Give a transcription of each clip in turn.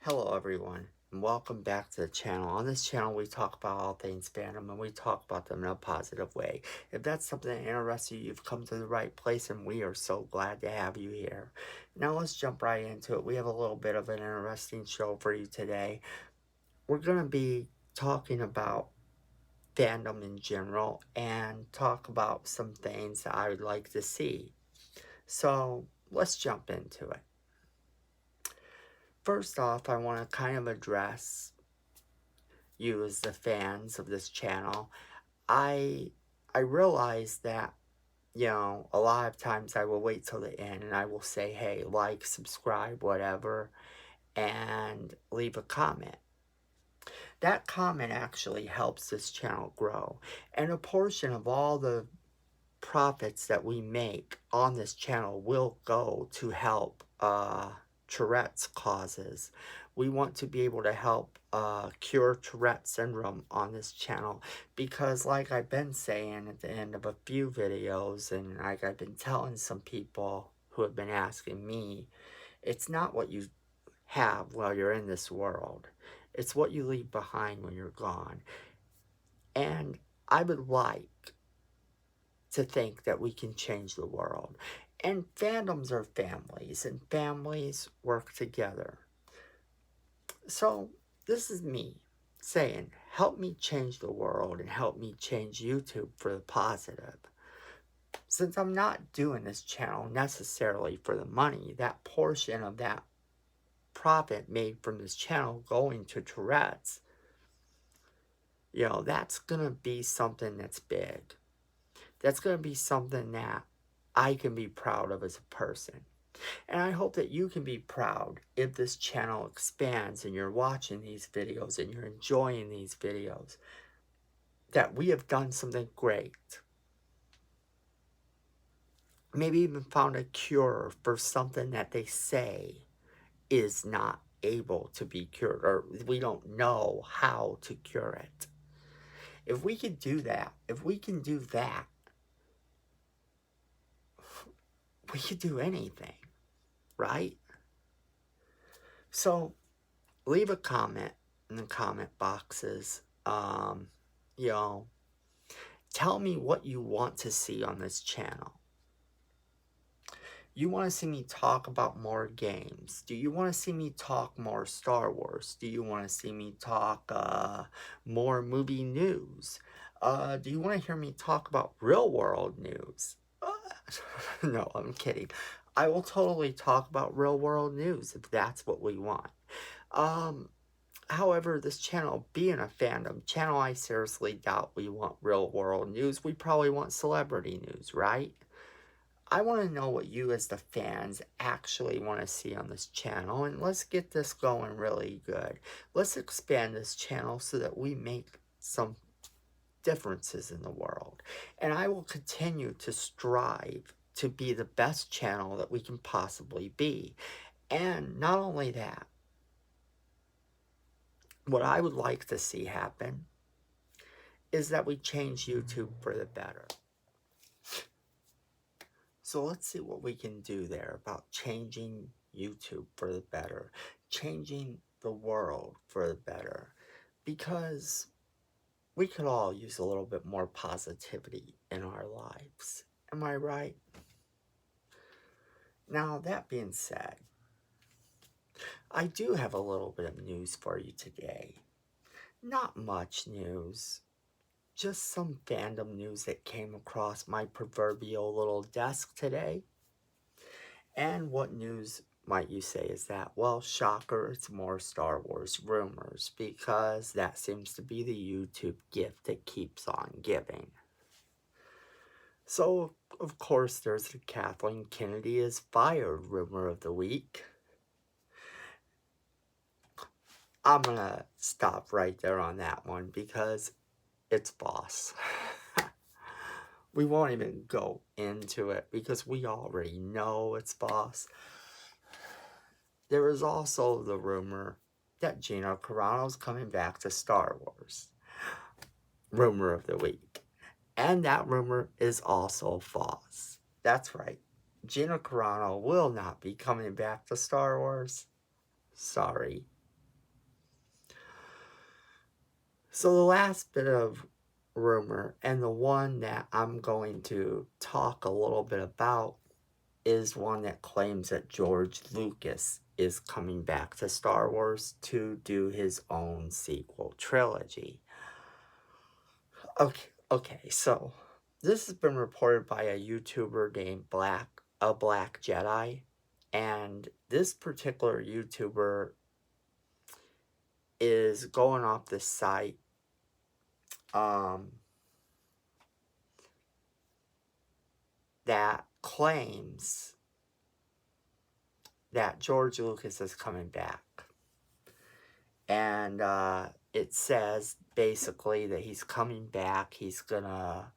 Hello everyone, and welcome back to the channel. On this channel, we talk about all things fandom, and we talk about them in a positive way. If that's something that interests you, you've come to the right place, and we are so glad to have you here. Now let's jump right into it. We have a little bit of an interesting show for you today. We're going to be talking about fandom in general, and talk about some things that I would like to see. So let's jump into it. First off, I want to kind of address you as the fans of this channel. I I realize that, a lot of times I will wait till the end and I will say, hey, like, subscribe, whatever, and leave a comment. That comment actually helps this channel grow. And a portion of all the profits that we make on this channel will go to help Tourette's causes. We want to be able to help cure Tourette syndrome on this channel because, like I've been saying at the end of a few videos, and like I've been telling some people who have been asking me, it's not what you have while you're in this world. It's what you leave behind when you're gone. And I would like to think that we can change the world. And fandoms are families, and families work together. So this is me saying, help me change the world and help me change YouTube for the positive. Since I'm not doing this channel necessarily for the money, that portion of that profit made from this channel going to Tourette's, that's going to be something that's big. That's going to be something that I can be proud of as a person. And I hope that you can be proud if this channel expands and you're watching these videos and you're enjoying these videos, that we have done something great. Maybe even found a cure for something that they say is not able to be cured, or we don't know how to cure it. If we can do that, we can do anything, right? So leave a comment in the comment boxes. You know, tell me what you want to see on this channel. You want to see me talk about more games? Do you want to see me talk more Star Wars? Do you want to see me talk more movie news? Do you want to hear me talk about real world news? No, I'm kidding. I will totally talk about real world news if that's what we want. However, this channel being a fandom channel, I seriously doubt we want real world news. We probably want celebrity news, right? I want to know what you as the fans actually want to see on this channel, and let's get this going really good. Let's expand this channel so that we make some differences in the world. And I will continue to strive to be the best channel that we can possibly be. And not only that, what I would like to see happen is that we change YouTube for the better. So let's see what we can do there about changing YouTube for the better, changing the world for the better, because we could all use a little bit more positivity in our lives. Am I right? Now, that being said, I do have a little bit of news for you today. Not much news, just some fandom news that came across my proverbial little desk today. And what news might you say is that? Well, shocker, it's more Star Wars rumors, because that seems to be the YouTube gift that keeps on giving. So, of course, there's the Kathleen Kennedy is fired rumor of the week. I'm gonna stop right there on that one because it's false. We won't even go into it because we already know it's false. There is also the rumor that Gina Carano's coming back to Star Wars. Rumor of the week. And that rumor is also false. That's right. Gina Carano will not be coming back to Star Wars. Sorry. So the last bit of rumor, and the one that I'm going to talk a little bit about, is one that claims that George Lucas is coming back to Star Wars to do his own sequel trilogy. Okay, so this has been reported by a YouTuber named Black Jedi, and this particular YouTuber is going off the site that claims that George Lucas is coming back. And it says basically that he's coming back. He's gonna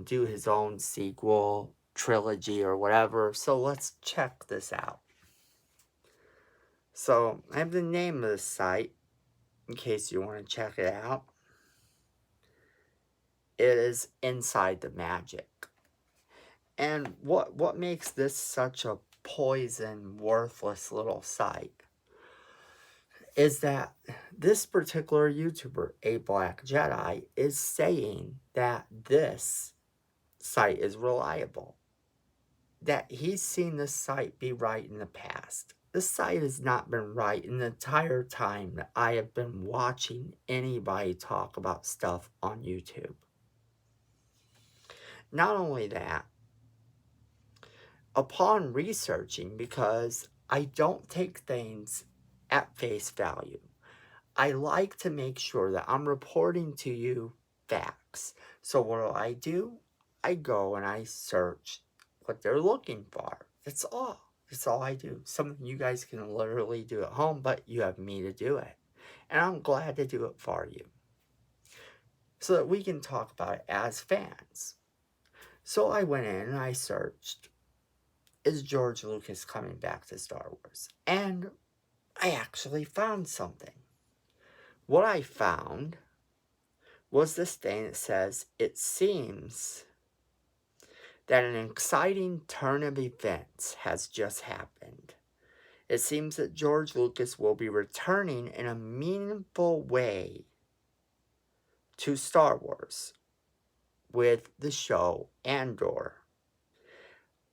do his own sequel trilogy or whatever. So let's check this out. So I have the name of the site in case you want to check it out. It is Inside the Magic. And what makes this such a poison, worthless little site is that this particular YouTuber, A Black Jedi, is saying that this site is reliable. That he's seen this site be right in the past. This site has not been right in the entire time that I have been watching anybody talk about stuff on YouTube. Not only that, upon researching, because I don't take things at face value, I like to make sure that I'm reporting to you facts. So what do? I go and I search what they're looking for. That's all. That's all I do. Something you guys can literally do at home, but you have me to do it. And I'm glad to do it for you. So that we can talk about it as fans. So I went in and I searched, is George Lucas coming back to Star Wars? And I actually found something. What I found was this thing that says, it seems that an exciting turn of events has just happened. It seems that George Lucas will be returning in a meaningful way to Star Wars with the show Andor.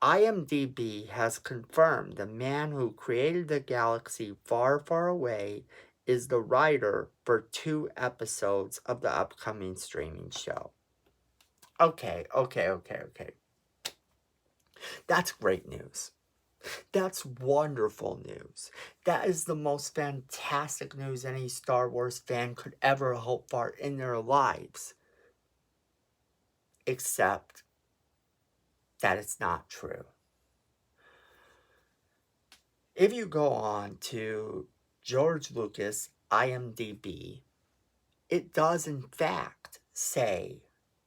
IMDb has confirmed the man who created the galaxy far, far away is the writer for 2 episodes of the upcoming streaming show. Okay. That's great news. That's wonderful news. That is the most fantastic news any Star Wars fan could ever hope for in their lives. Except that it's not true. If you go on to George Lucas IMDb, it does in fact say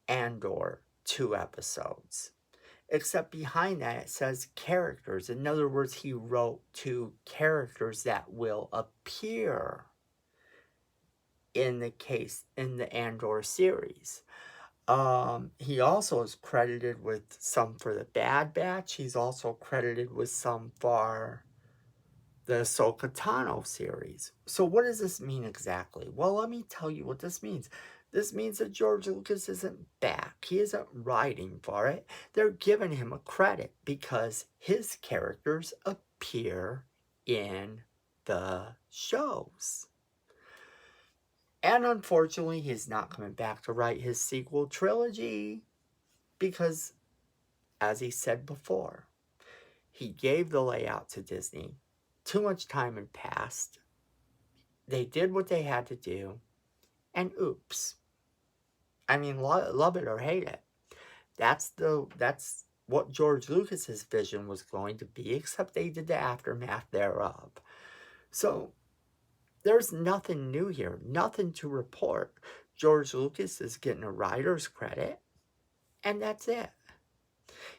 Andor 2 episodes. Except behind that it says characters. In other words, he wrote 2 characters that will appear in the Andor series. He also is credited with some for the Bad Batch. He's also credited with some for the Ahsoka Tano series. So what does this mean exactly? Well, let me tell you what this means. This means that George Lucas isn't back. He isn't writing for it. They're giving him a credit because his characters appear in the shows. And unfortunately, he's not coming back to write his sequel trilogy because, as he said before, he gave the layout to Disney. Too much time had passed. They did what they had to do, and oops. I mean, love it or hate it. That's what George Lucas's vision was going to be, except they did the aftermath thereof. So there's nothing new here, nothing to report. George Lucas is getting a writer's credit, and that's it.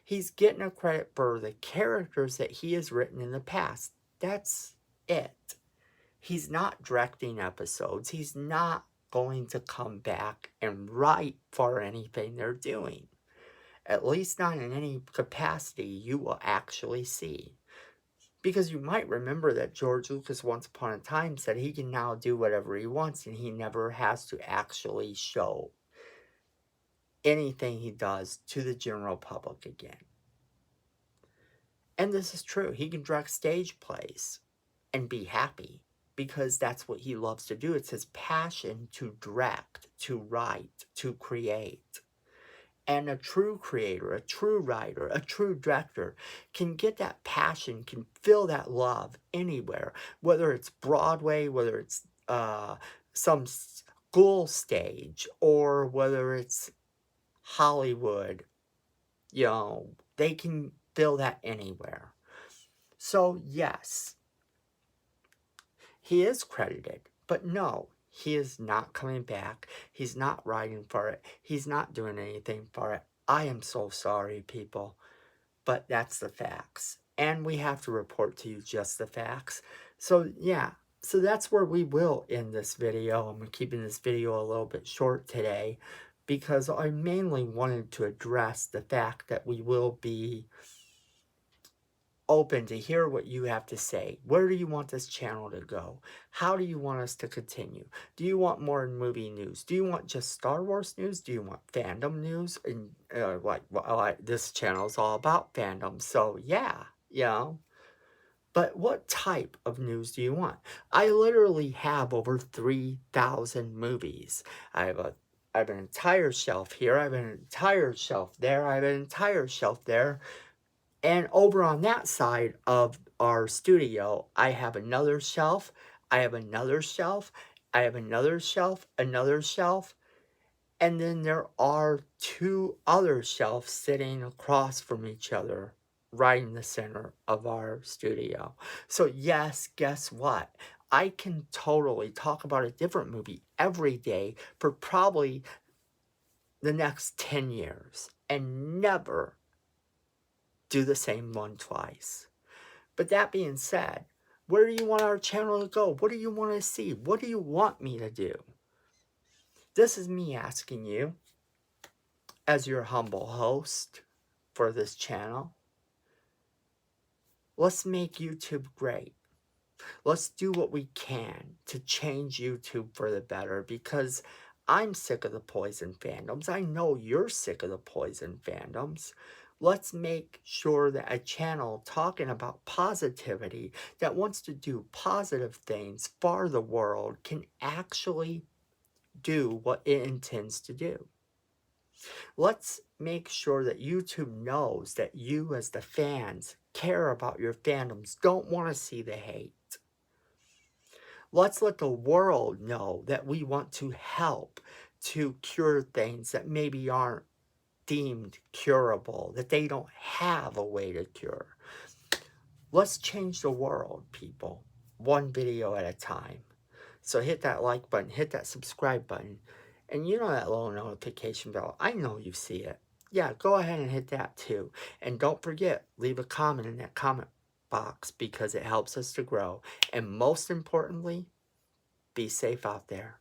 He's getting a credit for the characters that he has written in the past. That's it. He's not directing episodes. He's not going to come back and write for anything they're doing. At least not in any capacity you will actually see. Because you might remember that George Lucas once upon a time said he can now do whatever he wants and he never has to actually show anything he does to the general public again. And this is true. He can direct stage plays and be happy because that's what he loves to do. It's his passion to direct, to write, to create. And a true creator, a true writer, a true director can get that passion, can feel that love anywhere, whether it's Broadway, whether it's some school stage, or whether it's Hollywood. You know, they can feel that anywhere. So, yes, he is credited, but no, he is not coming back. He's not writing for it. He's not doing anything for it. I am so sorry, people, but that's the facts. And we have to report to you just the facts. So, yeah, so that's where we will end this video. I'm keeping this video a little bit short today because I mainly wanted to address the fact that we will be open to hear what you have to say. Where do you want this channel to go? How do you want us to continue? Do you want more movie news? Do you want just Star Wars news? Do you want fandom news? And this channel is all about fandom. So yeah, you know. But what type of news do you want? I literally have over 3,000 movies. I have an entire shelf here. I have an entire shelf there. I have an entire shelf there. And over on that side of our studio, I have another shelf, I have another shelf, I have another shelf, another shelf, and then there are 2 other shelves sitting across from each other, right in the center of our studio. So yes, guess what? I can totally talk about a different movie every day for probably the next 10 years and never do the same one twice. But that being said, where do you want our channel to go? What do you want to see? What do you want me to do? This is me asking you, as your humble host for this channel. Let's make YouTube great. Let's do what we can to change YouTube for the better, because I'm sick of the poison fandoms. I know you're sick of the poison fandoms. Let's make sure that a channel talking about positivity, that wants to do positive things for the world, can actually do what it intends to do. Let's make sure that YouTube knows that you as the fans care about your fandoms, don't want to see the hate. Let's let the world know that we want to help to cure things that maybe aren't deemed curable, that they don't have a way to cure. Let's change the world, people, one video at a time. So hit that like button, hit that subscribe button, and you know that little notification bell. I know you see it. Yeah, go ahead and hit that too. And don't forget, leave a comment in that comment box because it helps us to grow. And most importantly, be safe out there.